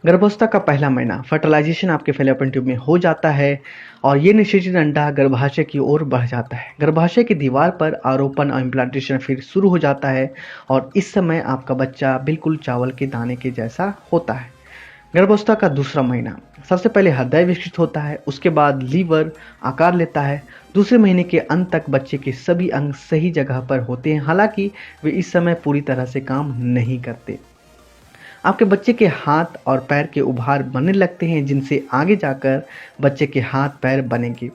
गर्भावस्था का पहला महीना फर्टिलाइजेशन आपके फैलोपियन ट्यूब में हो जाता है और ये निषेचित अंडा गर्भाशय की ओर बढ़ जाता है। गर्भाशय की दीवार पर आरोपण और इम्प्लांटेशन फिर शुरू हो जाता है और इस समय आपका बच्चा बिल्कुल चावल के दाने के जैसा होता है। गर्भावस्था का दूसरा महीना सबसे पहले हृदय विकसित होता है, उसके बाद लीवर आकार लेता है। दूसरे महीने के अंत तक बच्चे के सभी अंग सही जगह पर होते हैं, हालांकि वे इस समय पूरी तरह से काम नहीं करते। आपके बच्चे के हाथ और पैर के उभार बनने लगते हैं, जिनसे आगे जाकर बच्चे के हाथ पैर बनेंगे।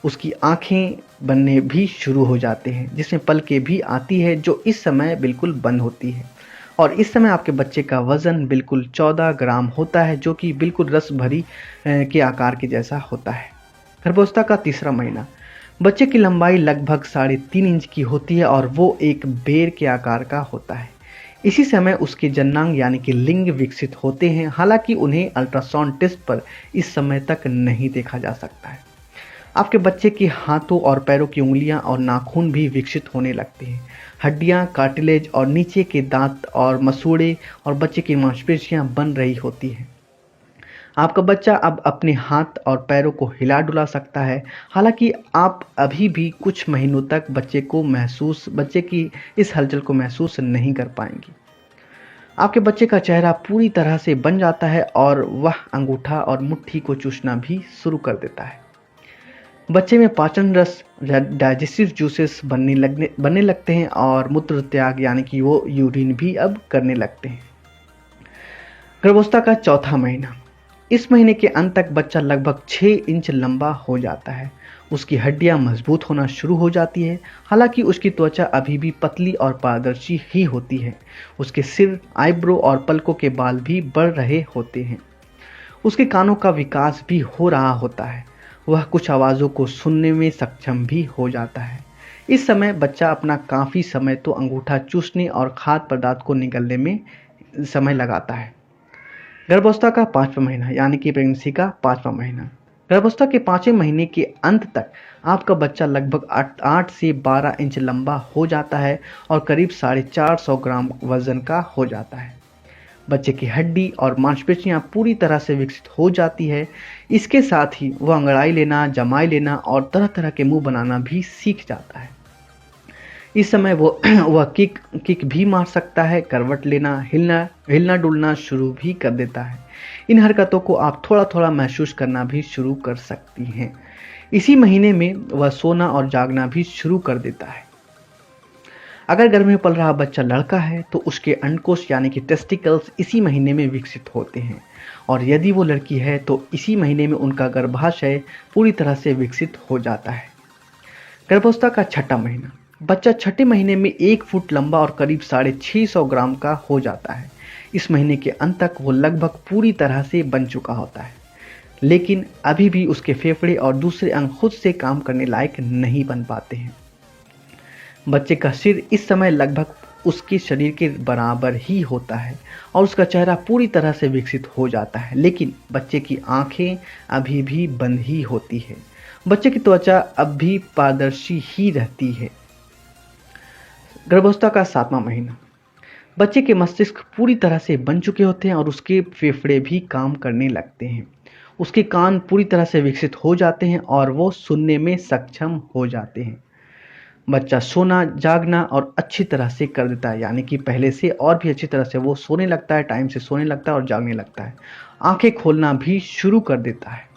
उसकी आंखें बनने भी शुरू हो जाते हैं, जिसमें पलकें भी आती है जो इस समय बिल्कुल बंद होती है। और इस समय आपके बच्चे का वजन बिल्कुल 14 ग्राम होता है, जो कि बिल्कुल रस भरी के आकार के जैसा होता है। गर्भावस्था का तीसरा महीना बच्चे की लंबाई लगभग 3.5 इंच की होती है और वो एक बेर के आकार का होता है। इसी समय उसके जननांग यानी कि लिंग विकसित होते हैं, हालांकि उन्हें अल्ट्रासाउंड टेस्ट पर इस समय तक नहीं देखा जा सकता है। आपके बच्चे के हाथों और पैरों की उंगलियां और नाखून भी विकसित होने लगते हैं। हड्डियां, कार्टिलेज और नीचे के दांत और मसूड़े और बच्चे की मांसपेशियां बन रही होती हैं। आपका बच्चा अब अपने हाथ और पैरों को हिला डुला सकता है, हालांकि आप अभी भी कुछ महीनों तक बच्चे की इस हलचल को महसूस नहीं कर पाएंगे। आपके बच्चे का चेहरा पूरी तरह से बन जाता है और वह अंगूठा और मुट्ठी को चूसना भी शुरू कर देता है। बच्चे में पाचन रस, डाइजेस्टिव जूसेस बनने लगते हैं और मूत्र त्याग यानी कि वो यूरिन भी अब करने लगते हैं। गर्भावस्था का चौथा महीना इस महीने के अंत तक बच्चा लगभग 6 इंच लंबा हो जाता है। उसकी हड्डियां मजबूत होना शुरू हो जाती है, हालांकि उसकी त्वचा अभी भी पतली और पारदर्शी ही होती है। उसके सिर, आईब्रो और पलकों के बाल भी बढ़ रहे होते हैं। उसके कानों का विकास भी हो रहा होता है। वह कुछ आवाज़ों को सुनने में सक्षम भी हो जाता है। इस समय बच्चा अपना काफ़ी समय तो अंगूठा चूसने और खाद्य पदार्थ को निगलने में समय लगाता है। गर्भावस्था का पांचवा महीना यानी कि प्रेगनेंसी का पांचवा महीना गर्भावस्था के 5वें महीने के अंत तक आपका बच्चा लगभग 8 से 12 इंच लंबा हो जाता है और करीब 450 ग्राम वजन का हो जाता है। बच्चे की हड्डी और मांसपेशियां पूरी तरह से विकसित हो जाती है। इसके साथ ही वह अंगड़ाई लेना, जमाई लेना और तरह तरह के मुंह बनाना भी सीख जाता है। इस समय वो वह किक भी मार सकता है, करवट लेना, हिलना हिलना डुलना शुरू भी कर देता है। इन हरकतों को आप थोड़ा थोड़ा महसूस करना भी शुरू कर सकती हैं। इसी महीने में वह सोना और जागना भी शुरू कर देता है। अगर गर्भ में पल रहा बच्चा लड़का है तो उसके अंडकोश यानी कि टेस्टिकल्स इसी महीने में विकसित होते हैं, और यदि वो लड़की है तो इसी महीने में उनका गर्भाशय पूरी तरह से विकसित हो जाता है। गर्भावस्था का छठा महीना बच्चा छठे महीने में 1 फुट लंबा और करीब 650 ग्राम का हो जाता है। इस महीने के अंत तक वो लगभग पूरी तरह से बन चुका होता है, लेकिन अभी भी उसके फेफड़े और दूसरे अंग खुद से काम करने लायक नहीं बन पाते हैं। बच्चे का सिर इस समय लगभग उसके शरीर के बराबर ही होता है और उसका चेहरा पूरी तरह से विकसित हो जाता है, लेकिन बच्चे की आंखें अभी भी बंद ही होती है। बच्चे की त्वचा अब भी पारदर्शी ही रहती है। गर्भावस्था का 7वां महीना बच्चे के मस्तिष्क पूरी तरह से बन चुके होते हैं और उसके फेफड़े भी काम करने लगते हैं। उसके कान पूरी तरह से विकसित हो जाते हैं और वो सुनने में सक्षम हो जाते हैं। बच्चा सोना, जागना और अच्छी तरह से कर देता है, यानी कि पहले से और भी अच्छी तरह से वो सोने लगता है, टाइम से सोने लगता है और जागने लगता है। आंखें खोलना भी शुरू कर देता है।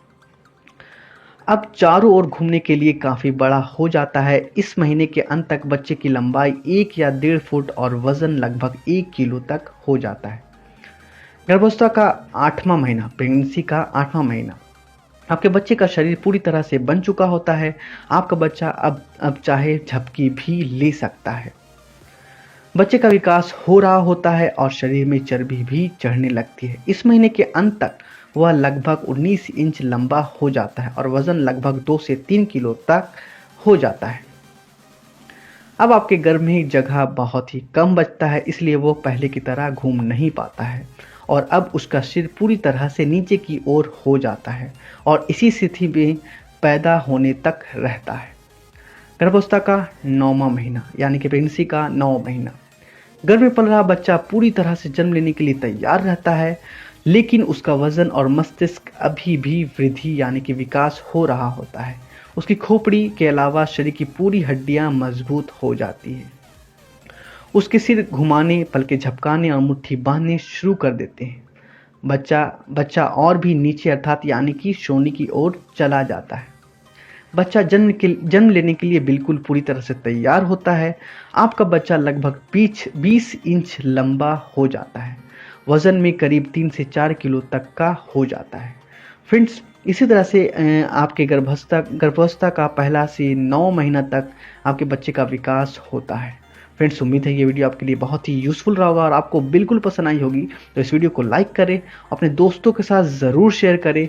अब चारों ओर घूमने के लिए काफ़ी बड़ा हो जाता है। इस महीने के अंत तक बच्चे की लंबाई 1 या 1.5 फुट और वजन लगभग 1 किलो तक हो जाता है। गर्भावस्था का 8वां महीना, प्रेगनेंसी का 8वां महीना, आपके बच्चे का शरीर पूरी तरह से बन चुका होता है। आपका बच्चा अब चाहे झपकी भी ले सकता है। बच्चे का विकास हो रहा होता है और शरीर में चर्बी भी चढ़ने लगती है। इस महीने के अंत तक वह लगभग 19 इंच लंबा हो जाता है और वजन लगभग 2 से 3 किलो तक हो जाता है। अब आपके गर्भ में जगह बहुत ही कम बचता है, इसलिए वो पहले की तरह घूम नहीं पाता है और अब उसका सिर पूरी तरह से नीचे की ओर हो जाता है और इसी स्थिति में पैदा होने तक रहता है। गर्भावस्था का 9वां महीना यानी कि प्रेगनेंसी का 9वां महीना, गर्भ में पल रहा बच्चा पूरी तरह से जन्म लेने के लिए तैयार रहता है। लेकिन उसका वजन और मस्तिष्क अभी भी वृद्धि यानी कि विकास हो रहा होता है। उसकी खोपड़ी के अलावा शरीर की पूरी हड्डियां मजबूत हो जाती है। उसके सिर घुमाने, पलके झपकाने और मुट्ठी बांधने शुरू कर देते हैं। बच्चा बच्चा और भी नीचे अर्थात यानी कि सोने की ओर चला जाता है। बच्चा जन्म लेने के लिए बिल्कुल पूरी तरह से तैयार होता है। आपका बच्चा लगभग 20 इंच लंबा हो जाता है। वजन में करीब 3 से 4 किलो तक का हो जाता है। फ्रेंड्स, इसी तरह से आपके गर्भावस्था का पहला से 9 महीना तक आपके बच्चे का विकास होता है। फ्रेंड्स, उम्मीद है ये वीडियो आपके लिए बहुत ही यूज़फुल रहा होगा और आपको बिल्कुल पसंद आई होगी। तो इस वीडियो को लाइक करें, अपने दोस्तों के साथ ज़रूर शेयर करें